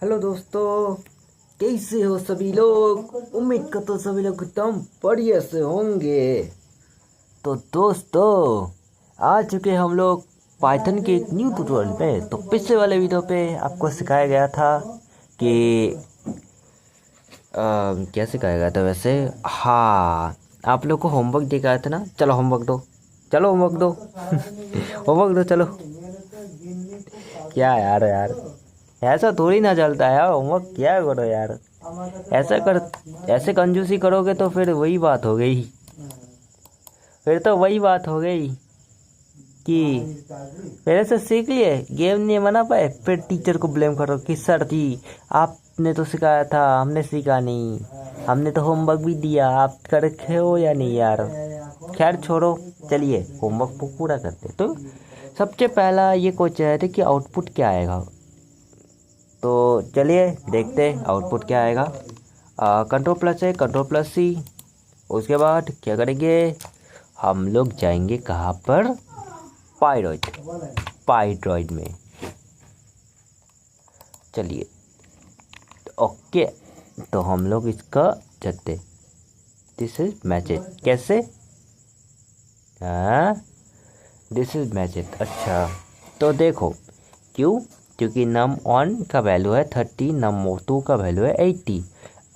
Hello दोस्तों, कैसे हो सभी लोग। उम्मीद करता हूँ सभी लोग एकदम बढ़िया से होंगे। तो दोस्तों, आ चुके हम लोग पाइथन के एक न्यू ट्यूटोरियल पे। तो पिछले वाले वीडियो पे आपको सिखाया गया था कि क्या सिखाया गया था वैसे। हाँ, आप लोग को होमवर्क दिया गया था ना। चलो होमवर्क दो, चलो होमवर्क दो होमवर्क दो चलो। क्या यार यार, ऐसा थोड़ी ना चलता है यार। होमवर्क क्या करो यार। ऐसा कर ऐसे कंजूसी करोगे तो फिर वही बात हो गई। फिर तो वही बात हो गई कि पहले से सीख लिए, गेम नहीं बना पाए, फिर टीचर को ब्लेम करो कि सर जी आपने तो सिखाया था, हमने सीखा नहीं। हमने तो होमवर्क भी दिया, आप कर रखे हो या नहीं यार। खैर छोड़ो, चलिए होमवर्क को पूरा करते। तो सबसे पहला ये क्वेश्चन है कि आउटपुट क्या आएगा। तो चलिए देखते हैं आउटपुट क्या आएगा। कंट्रोल प्लस है, कंट्रोल प्लस सी। उसके बाद क्या करेंगे, हम लोग जाएंगे कहाँ पर, पाइड्रॉइड। पाइड्रॉइड में चलिए। ओके, तो हम लोग इसका चलते। दिस इज मैसेज कैसे, हाँ दिस इज मैसेज। अच्छा तो देखो, क्यों, क्योंकि नम वन का वैल्यू है 30, नम टू का वैल्यू है 80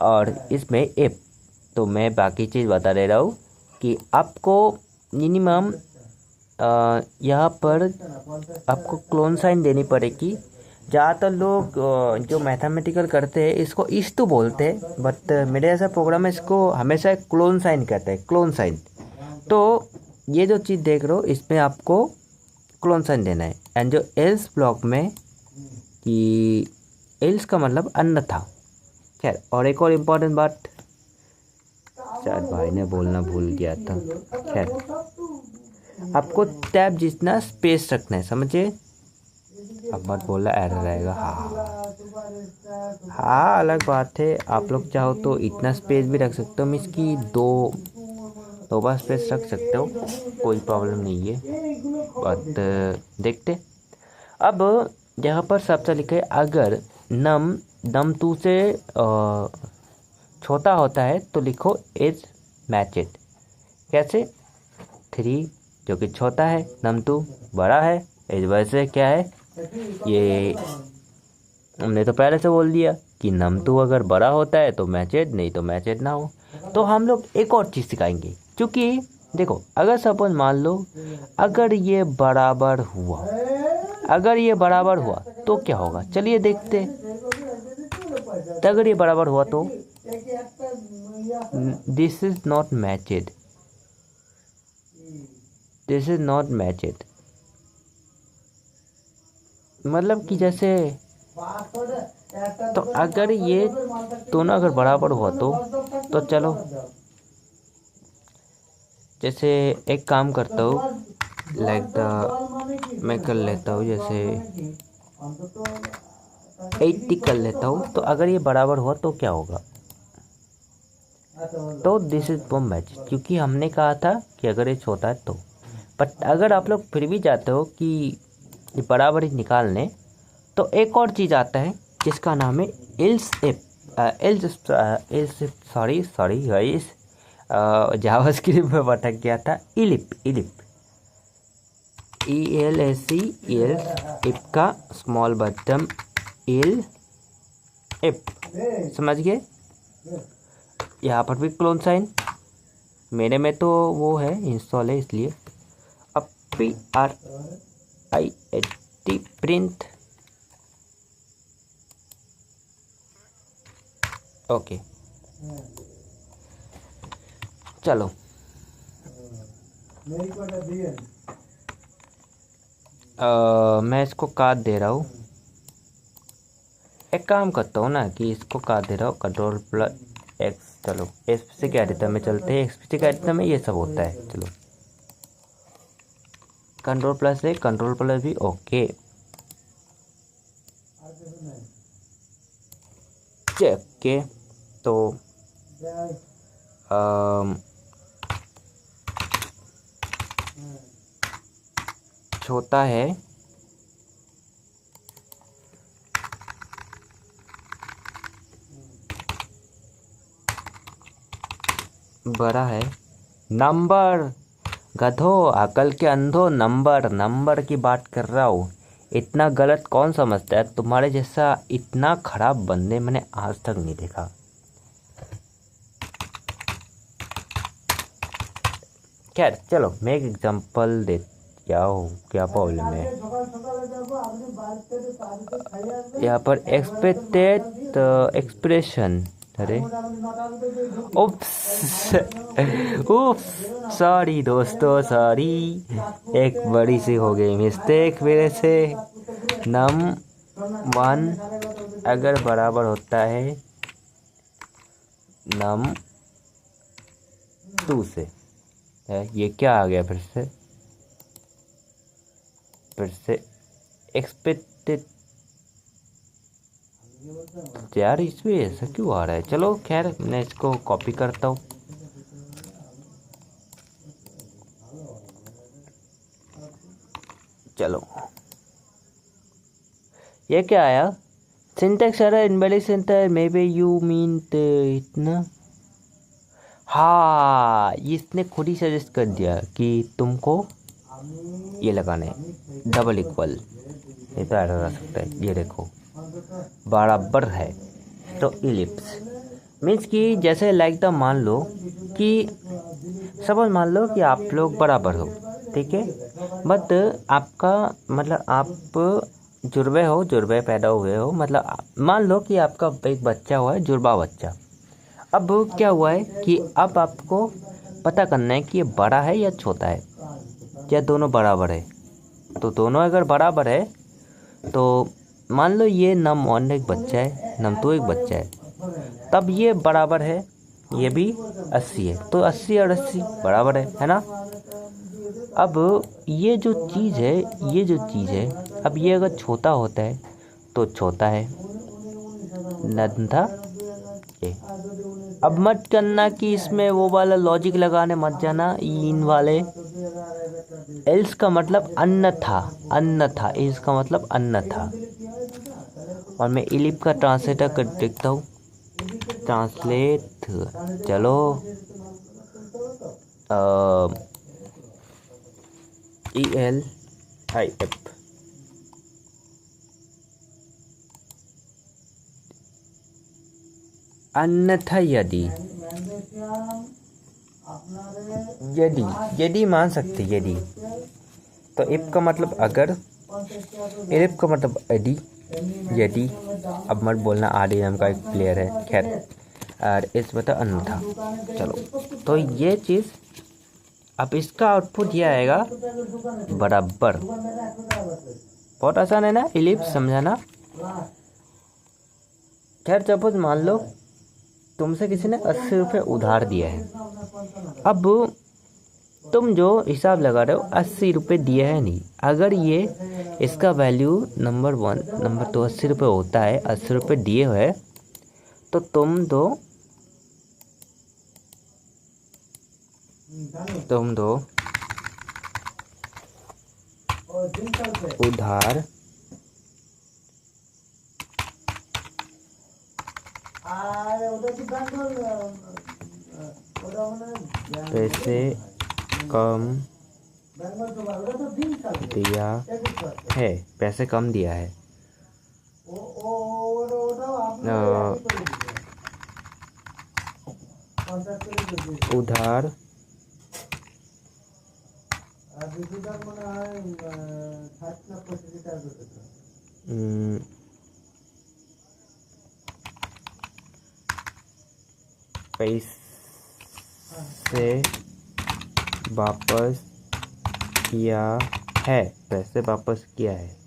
और इसमें इफ। तो मैं बाकी चीज़ बता दे रहा हूँ कि आपको मिनिमम यहाँ पर आपको क्लोन साइन देनी पड़ेगी। ज़्यादातर लोग जो मैथमेटिकल करते हैं इसको इस तो बोलते हैं, बट मेरे ऐसा प्रोग्राम है इसको हमेशा क्लोन साइन कहते हैं, क्लोन साइन। तो ये जो चीज़ देख रहे हो इसमें आपको क्लोन साइन देना है। एंड जो एल्स ब्लॉक में, कि एल्स का मतलब अन्यथा। खैर, और एक और इम्पोर्टेंट बात शायद भाई ने बोलना भूल गया था। खैर, आपको टैब जितना स्पेस रखना है, समझे। अब मत बोला एरर आएगा। हाँ हाँ, अलग बात है। आप लोग चाहो तो इतना स्पेस भी रख सकते हो, मीन्स की दो बार स्पेस रख सकते हो, कोई प्रॉब्लम नहीं है। बट देखते। अब यहाँ पर सबसे लिखे अगर नम नम टू से छोटा होता है तो लिखो इज मैचेड। कैसे, 3 जो कि छोटा है, नम टू बड़ा है, इस वजह से क्या है, ये हमने तो पहले से बोल दिया कि नम टू अगर बड़ा होता है तो मैचेड, नहीं तो मैचेड ना हो। तो हम लोग एक और चीज़ सिखाएंगे, क्योंकि देखो अगर सपोज मान लो अगर ये बराबर हुआ, अगर ये बराबर हुआ तो क्या होगा, चलिए देखते। तो अगर ये बराबर हुआ तो this is not matched, this is not matched. मतलब कि जैसे, तो अगर ये दोनों अगर बराबर हुआ तो चलो, जैसे एक काम करता हूँ, लाइक द मैं कर लेता हूँ, जैसे 80 कर लेता हूँ। तो अगर ये बराबर हुआ तो क्या होगा, तो दिस इज वो मैच, क्योंकि हमने कहा था कि अगर ये छोटा है तो। बट अगर आप लोग फिर भी चाहते हो कि ये बराबरी निकालने, तो एक और चीज़ आता है जिसका नाम है else if. Else if, sorry sorry guys, JavaScript में भटक गया था। इलिप, इलिप, ELSE, एल्स इफ का स्मॉल बटन एल इफ, समझ गए। यहाँ पर भी क्लोन साइन, मेरे में तो वो है इंस्टॉल है इसलिए। अब PRINT प्रिंट, ओके चलो। मैं इसको काट दे रहा हूँ। एक काम करता हूँ ना कि इसको काट दे रहा हूँ, कंट्रोल प्लस एक्स। चलो एक्सपीसी के एडिटर में चलते हैं, एक्सपीसी के एडिटर में ये सब होता है। चलो कंट्रोल प्लस है, कंट्रोल प्लस भी ओके। चेक के तो छोटा है बड़ा है। नंबर, गधो, अकल के अंधो, नंबर की बात कर रहा हूँ। इतना गलत कौन समझता है? तुम्हारे जैसा इतना खराब बंदे मैंने आज तक नहीं देखा। खैर चलो, मैं एक एग्जांपल दे। क्या प्रॉब्लम है यहाँ पर? Expected expression. अरे उप्स उप्स, सॉरी दोस्तों, सॉरी। एक बड़ी सी हो गई मिस्टेक मेरे से। नम 1 अगर बराबर होता है नम 2 से, है ये क्या आ गया फिर से एक्सपेक्टेड। यार इसमें ऐसा क्यों आ रहा है? चलो खैर, मैं इसको कॉपी करता हूँ। चलो, ये क्या आया? Syntax error, invalid syntax, may be you mean इतना। हाँ, इसने खुद ही सजेस्ट कर दिया कि तुमको ये लगाना है डबल इक्वल। ये तो एरर आ सकता है। ये देखो बराबर है तो इलिप्स मीन्स कि जैसे लाइक द, मान लो कि सपोज मान लो कि आप लोग बराबर हो, ठीक है। बट आपका मतलब आप जुड़वे पैदा हुए हो, मतलब मान लो कि आपका एक बच्चा हुआ है, जुड़वा बच्चा। अब क्या हुआ है कि अब आपको पता करना है कि ये बड़ा है या छोटा है, या दोनों बराबर है। तो दोनों अगर बराबर है तो मान लो ये नम 1 एक बच्चा है, नम 2 एक बच्चा है, तब ये बराबर है, ये भी 80 है, तो 80 और 80 बराबर है ना। अब ये जो चीज़ है, अब ये अगर छोटा होता है तो छोटा है, नंधा ये। अब मत करना कि इसमें वो वाला लॉजिक लगाने मत जाना, इन वाले। एल्स का मतलब अन्यथा, एल्स का मतलब अन्यथा। और मैं इलिप का ट्रांसलेटर कर देखता हूँ। ट्रांसलेट, चलो ELIF, अन्यथा यदि मान सकते, यदि तो इफ का मतलब अगर, इफ का मतलब यदि। अब मत बोलना आरडी नाम का एक प्लेयर है, खैर। और इस बता अन्यथा। चलो, तो ये चीज़, अब इसका आउटपुट ये आएगा बराबर। बहुत आसान है ना इलिप्स समझाना। खैर सपोज मान लो तुमसे किसी ने 80 रुपये उधार दिया है। अब तुम जो हिसाब लगा रहे हो, 80 रुपये दिए हैं नहीं। अगर ये इसका वैल्यू नंबर 1 नंबर 2 80 रुपये होता है, 80 रुपये दिए हुए, तो तुम दो उधार पैसे कम दिया है, पैसे कम दिया है। उधार पैसे वापस किया है, पैसे वापस किया है।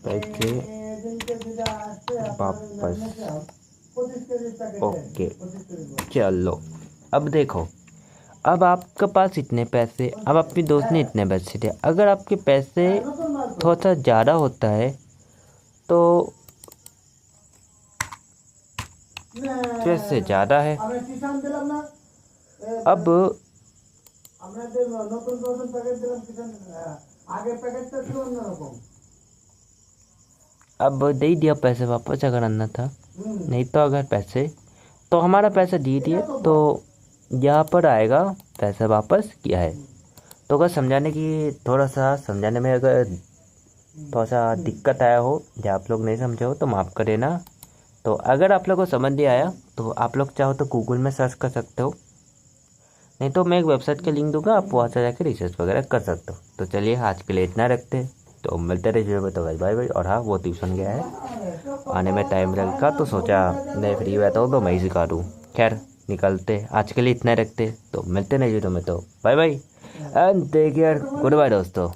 पैसे वापस, ओके। चलो, अब देखो, अब आपके पास इतने पैसे, अब अपनी दोस्त ने इतने पैसे दिए। अगर आपके पैसे थोड़ा सा ज़्यादा होता है तो पैसे ज़्यादा है। अब अब दे ही दिया पैसे वापस अगर आना था, नहीं तो अगर पैसे तो हमारा पैसा दे दिए तो यहाँ पर आएगा पैसा वापस किया है। तो अगर समझाने की थोड़ा सा समझाने में अगर थोड़ा सा दिक्कत आया हो या आप लोग नहीं समझे हो तो माफ़ कर देना। तो अगर आप लोग को समझ नहीं आया तो आप लोग चाहो तो गूगल में सर्च कर सकते हो, नहीं तो मैं एक वेबसाइट का लिंक दूंगा, आप वहाँ से जाकर रिसर्च वगैरह कर सकते हो। तो चलिए आज के लिए इतना रखते हैं, तो मिलते रहे वीडियो में। तो बाय बाय। और हाँ, वो ट्यूशन गया है, आने में टाइम लगेगा तो सोचा मैं फ्री रहता हूँ तो मैं ही सिखा दूँ। खैर निकलते, आज के लिए इतना रखते, तो मिलते नहीं वीडियो में। तो bye bye and take care, goodbye दोस्तों।